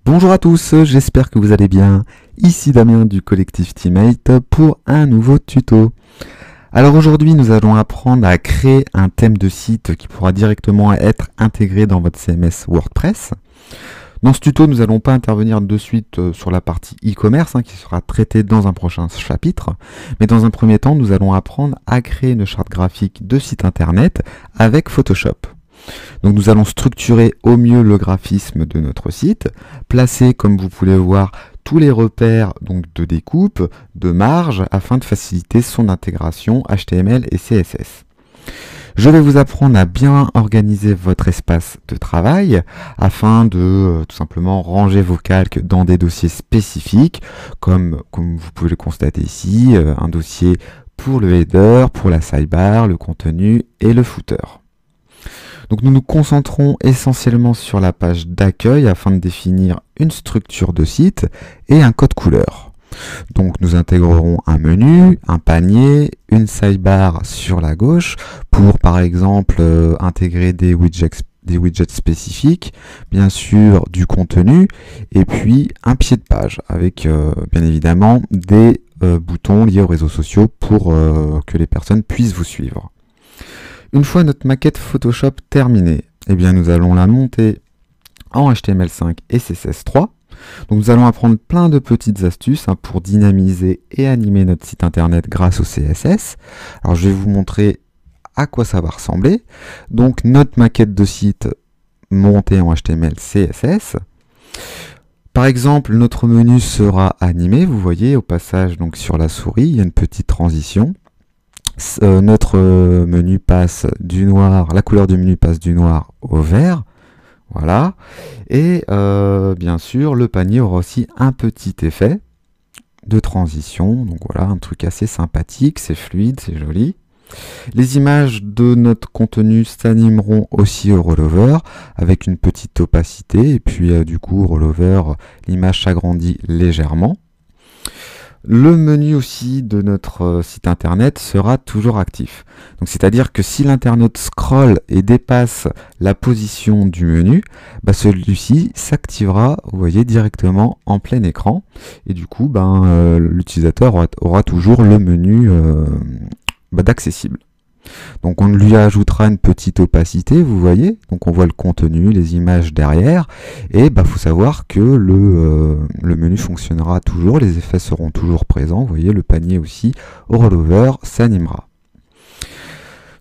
Bonjour à tous, j'espère que vous allez bien. Ici Damien du collectif Teammate pour un nouveau tuto. Alors aujourd'hui nous allons apprendre à créer un thème de site qui pourra directement être intégré dans votre CMS WordPress. Dans ce tuto nous n'allons pas intervenir de suite sur la partie e-commerce qui sera traitée dans un prochain chapitre. Mais dans un premier temps nous allons apprendre à créer une charte graphique de site internet avec Photoshop. Donc nous allons structurer au mieux le graphisme de notre site, placer comme vous pouvez le voir tous les repères donc de découpe, de marge afin de faciliter son intégration HTML et CSS. Je vais vous apprendre à bien organiser votre espace de travail afin de tout simplement ranger vos calques dans des dossiers spécifiques comme vous pouvez le constater ici, un dossier pour le header, pour la sidebar, le contenu et le footer. Donc nous nous concentrons essentiellement sur la page d'accueil afin de définir une structure de site et un code couleur. Donc nous intégrerons un menu, un panier, une sidebar sur la gauche pour par exemple intégrer des widgets spécifiques, bien sûr du contenu et puis un pied de page avec bien évidemment des boutons liés aux réseaux sociaux pour que les personnes puissent vous suivre. Une fois notre maquette Photoshop terminée, eh bien nous allons la monter en HTML5 et CSS3. Donc nous allons apprendre plein de petites astuces pour dynamiser et animer notre site internet grâce au CSS. Alors je vais vous montrer à quoi ça va ressembler. Donc notre maquette de site montée en HTML CSS. Par exemple, notre menu sera animé. Vous voyez au passage donc sur la souris, il y a une petite transition. Notre menu passe du noir, la couleur du menu passe du noir au vert, voilà, et bien sûr le panier aura aussi un petit effet de transition, donc voilà, un truc assez sympathique, c'est fluide, c'est joli. Les images de notre contenu s'animeront aussi au rollover avec une petite opacité, et puis du coup au rollover, l'image s'agrandit légèrement. Le menu aussi de notre site internet sera toujours actif. Donc c'est-à-dire que si l'internaute scrolle et dépasse la position du menu, celui-ci s'activera, vous voyez, directement en plein écran. Et du coup, l'utilisateur aura toujours le menu d'accessible. Donc on lui ajoutera une petite opacité, vous voyez, donc on voit le contenu, les images derrière, et faut savoir que le menu fonctionnera toujours, les effets seront toujours présents, vous voyez, le panier aussi au rollover s'animera.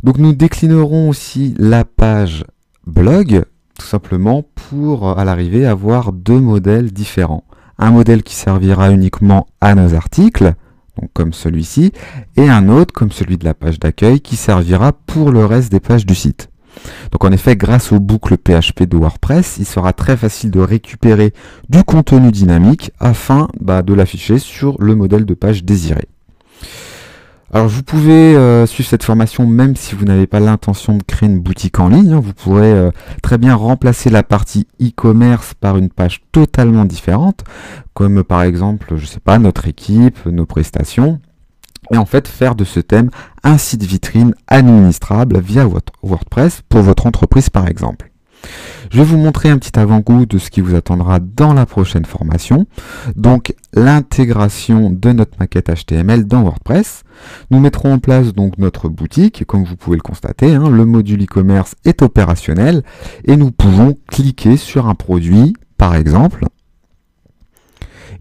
Donc nous déclinerons aussi la page blog, tout simplement pour à l'arrivée avoir deux modèles différents. Un modèle qui servira uniquement à nos articles, donc comme celui-ci, et un autre comme celui de la page d'accueil qui servira pour le reste des pages du site. Donc en effet, grâce aux boucles PHP de WordPress, il sera très facile de récupérer du contenu dynamique afin de l'afficher sur le modèle de page désiré. Alors vous pouvez suivre cette formation même si vous n'avez pas l'intention de créer une boutique en ligne. Vous pourrez très bien remplacer la partie e-commerce par une page totalement différente, comme par exemple, je sais pas, notre équipe, nos prestations, et en fait faire de ce thème un site vitrine administrable via votre WordPress pour votre entreprise par exemple. Je vais vous montrer un petit avant-goût de ce qui vous attendra dans la prochaine formation. Donc l'intégration de notre maquette HTML dans WordPress. Nous mettrons en place donc notre boutique, et comme vous pouvez le constater, le module e-commerce est opérationnel et nous pouvons cliquer sur un produit par exemple.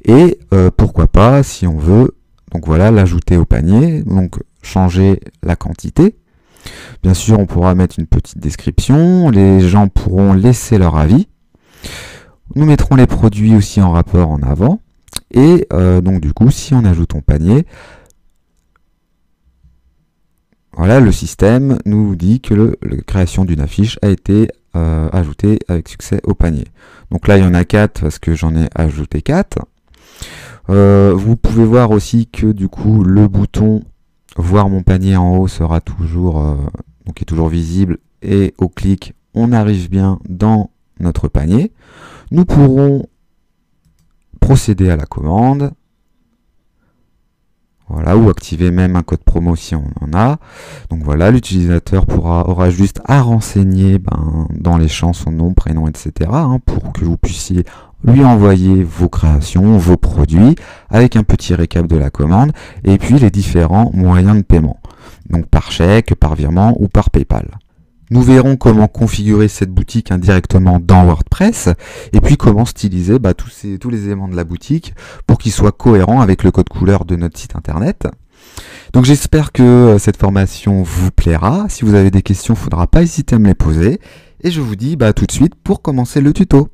Et pourquoi pas, si on veut, donc voilà, l'ajouter au panier, donc changer la quantité. Bien sûr, on pourra mettre une petite description, les gens pourront laisser leur avis. Nous mettrons les produits aussi en rapport en avant. Et donc du coup, si on ajoute au panier, voilà, le système nous dit que la création d'une affiche a été ajoutée avec succès au panier. Donc là, il y en a 4 parce que j'en ai ajouté 4. Vous pouvez voir aussi que du coup, le bouton voir mon panier en haut sera toujours, est toujours visible et au clic, on arrive bien dans notre panier. Nous pourrons procéder à la commande, voilà, ou activer même un code promo si on en a. Donc voilà, l'utilisateur aura juste à renseigner dans les champs son nom, prénom, etc. pour que vous puissiez lui envoyer vos créations, vos produits, avec un petit récap de la commande, et puis les différents moyens de paiement. Donc par chèque, par virement ou par PayPal. Nous verrons comment configurer cette boutique indirectement dans WordPress et puis comment styliser tous les éléments de la boutique pour qu'ils soient cohérents avec le code couleur de notre site internet. Donc j'espère que cette formation vous plaira. Si vous avez des questions, il ne faudra pas hésiter à me les poser. Et je vous dis tout de suite pour commencer le tuto.